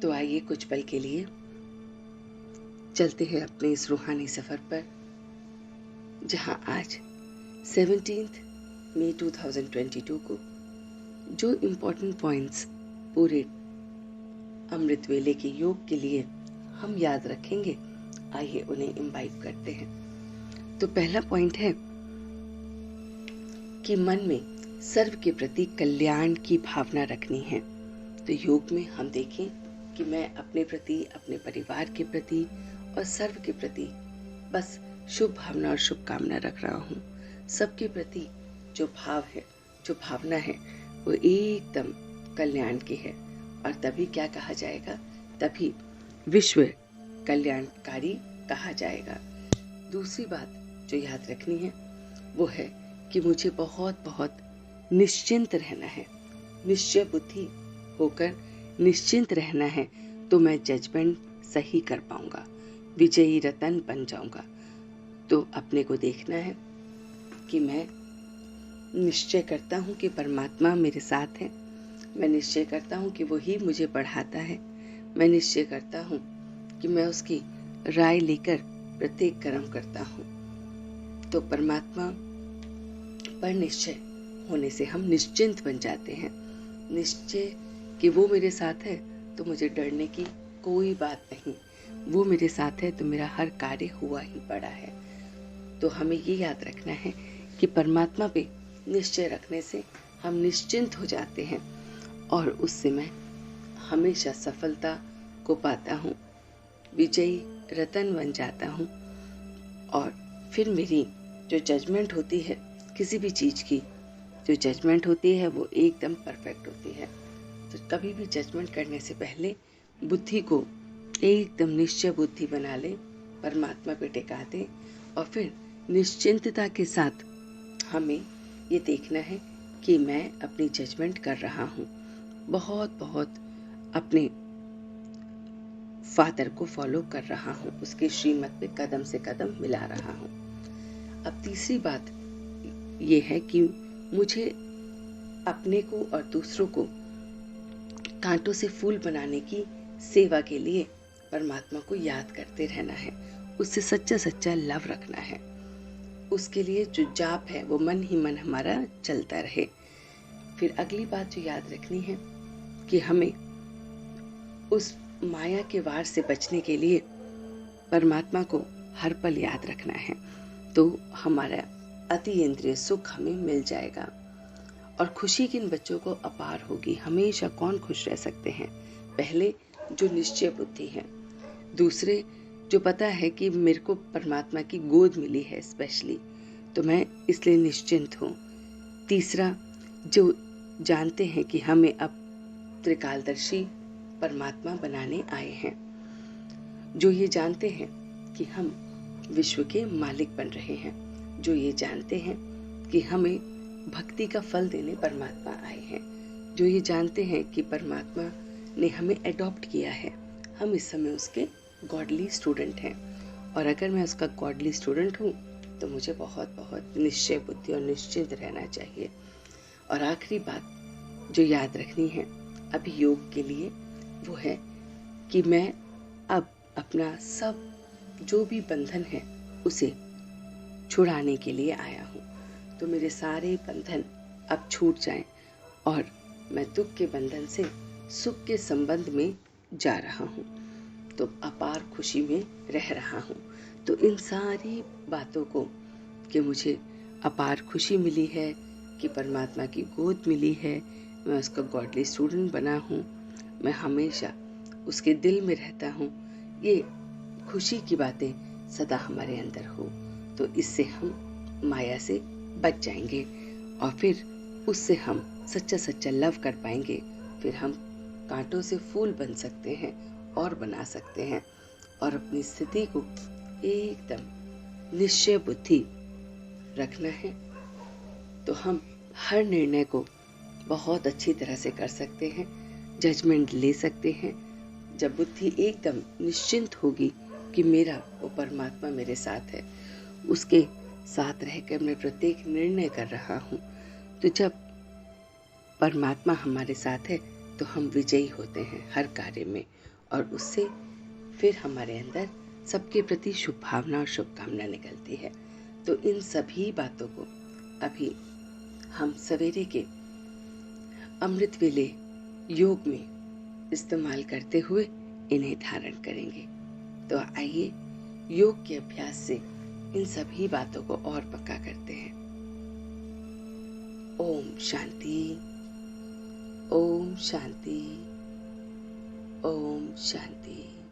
तो आइए कुछ पल के लिए चलते हैं अपने इस रूहानी सफ़र पर, जहां आज 17 मई 2022 को जो इम्पोर्टेंट पॉइंट्स पूरे अमृत वेले के योग के लिए हम याद रखेंगे, आइए उन्हें इम्बाइब करते हैं। तो पहला पॉइंट है कि मन में सर्व के प्रति कल्याण की भावना रखनी है। तो योग में हम देखें कि मैं अपने प्रति, अपने परिवार के प्रति और सर्व के प्रति बस शुभ भावना और शुभकामना रख रहा हूँ। सबके प्रति जो भाव है, जो भावना है, वो एकदम कल्याण की है। और तभी क्या कहा जाएगा? तभी विश्व कल्याणकारी कहा जाएगा। दूसरी बात जो याद रखनी है वो है कि मुझे बहुत बहुत निश्चिंत रहना है, निश्चय बुद्धि होकर निश्चिंत रहना है, तो मैं जजमेंट सही कर पाऊंगा, विजयी रतन बन जाऊंगा। तो अपने को देखना है कि मैं निश्चय करता हूँ कि परमात्मा मेरे साथ है, मैं निश्चय करता हूँ कि वही मुझे बढ़ाता है, मैं निश्चय करता हूँ कि मैं उसकी राय लेकर प्रत्येक कर्म करता हूँ। तो परमात्मा पर निश्चय होने से हम निश्चिंत बन जाते हैं। निश्चय कि वो मेरे साथ है तो मुझे डरने की कोई बात नहीं, वो मेरे साथ है तो मेरा हर कार्य हुआ ही पड़ा है। तो हमें ये याद रखना है कि परमात्मा पे निश्चय रखने से हम निश्चिंत हो जाते हैं और उससे मैं हमेशा सफलता को पाता हूँ, विजयी रतन बन जाता हूँ। और फिर मेरी जो जजमेंट होती है किसी भी चीज़ की, जो जजमेंट होती है वो एकदम परफेक्ट होती है। तो कभी भी जजमेंट करने से पहले बुद्धि को एकदम निश्चय बुद्धि बना ले, परमात्मा पे टिका दे और फिर निश्चिंतता के साथ हमें ये देखना है कि मैं अपनी जजमेंट कर रहा हूँ, बहुत बहुत अपने फादर को फॉलो कर रहा हूँ, उसके श्रीमत पे कदम से कदम मिला रहा हूँ। अब तीसरी बात ये है कि मुझे अपने को और दूसरों को कांटों से फूल बनाने की सेवा के लिए परमात्मा को याद करते रहना है, उससे सच्चा सच्चा लव रखना है। उसके लिए जो जाप है वो मन ही मन हमारा चलता रहे। फिर अगली बात जो याद रखनी है कि हमें उस माया के वार से बचने के लिए परमात्मा को हर पल याद रखना है, तो हमारा अति इंद्रिय सुख हमें मिल जाएगा और खुशी किन बच्चों को अपार होगी। हमेशा कौन खुश रह सकते हैं? पहले जो निश्चय बुद्धि है, दूसरे जो पता है कि मेरे को परमात्मा की गोद मिली है स्पेशली, तो मैं इसलिए निश्चिंत हूँ। तीसरा जो जानते हैं कि हमें अब त्रिकालदर्शी परमात्मा बनाने आए हैं, जो ये जानते हैं कि हम विश्व के मालिक बन रहे हैं, जो ये जानते हैं कि हमें भक्ति का फल देने परमात्मा आए हैं, जो ये जानते हैं कि परमात्मा ने हमें अडॉप्ट किया है, हम इस समय उसके गॉडली स्टूडेंट हैं। और अगर मैं उसका गॉडली स्टूडेंट हूँ तो मुझे बहुत बहुत निश्चय बुद्धि और निश्चिंत रहना चाहिए। और आखिरी बात जो याद रखनी है अभी योग के लिए वो है कि मैं अब अपना सब जो भी बंधन है उसे छुड़ाने के लिए आया हूँ। तो मेरे सारे बंधन अब छूट जाएं और मैं दुख के बंधन से सुख के संबंध में जा रहा हूँ, तो अपार खुशी में रह रहा हूँ। तो इन सारी बातों को कि मुझे अपार खुशी मिली है, कि परमात्मा की गोद मिली है, मैं उसका गॉडली स्टूडेंट बना हूँ, मैं हमेशा उसके दिल में रहता हूँ, ये खुशी की बातें सदा हमारे अंदर हो, तो इससे हम माया से बच जाएंगे और फिर उससे हम सच्चा सच्चा लव कर पाएंगे। फिर हम कांटों से फूल बन सकते हैं और बना सकते हैं और अपनी स्थिति को एकदम निश्चय बुद्धि रखना है, तो हम हर निर्णय को बहुत अच्छी तरह से कर सकते हैं, जजमेंट ले सकते हैं। जब बुद्धि एकदम निश्चिंत होगी कि मेरा वो परमात्मा मेरे साथ है, उसके साथ रहकर मैं प्रत्येक निर्णय कर रहा हूँ, तो जब परमात्मा हमारे साथ है तो हम विजयी होते हैं हर कार्य में और उससे फिर हमारे अंदर सबके प्रति शुभ भावना और शुभकामना निकलती है। तो इन सभी बातों को अभी हम सवेरे के अमृत वेले योग में इस्तेमाल करते हुए इन्हें धारण करेंगे। तो आइए योग के अभ्यास से इन सभी बातों को और पक्का करते हैं। ओम शांति, ओम शांति, ओम शांति।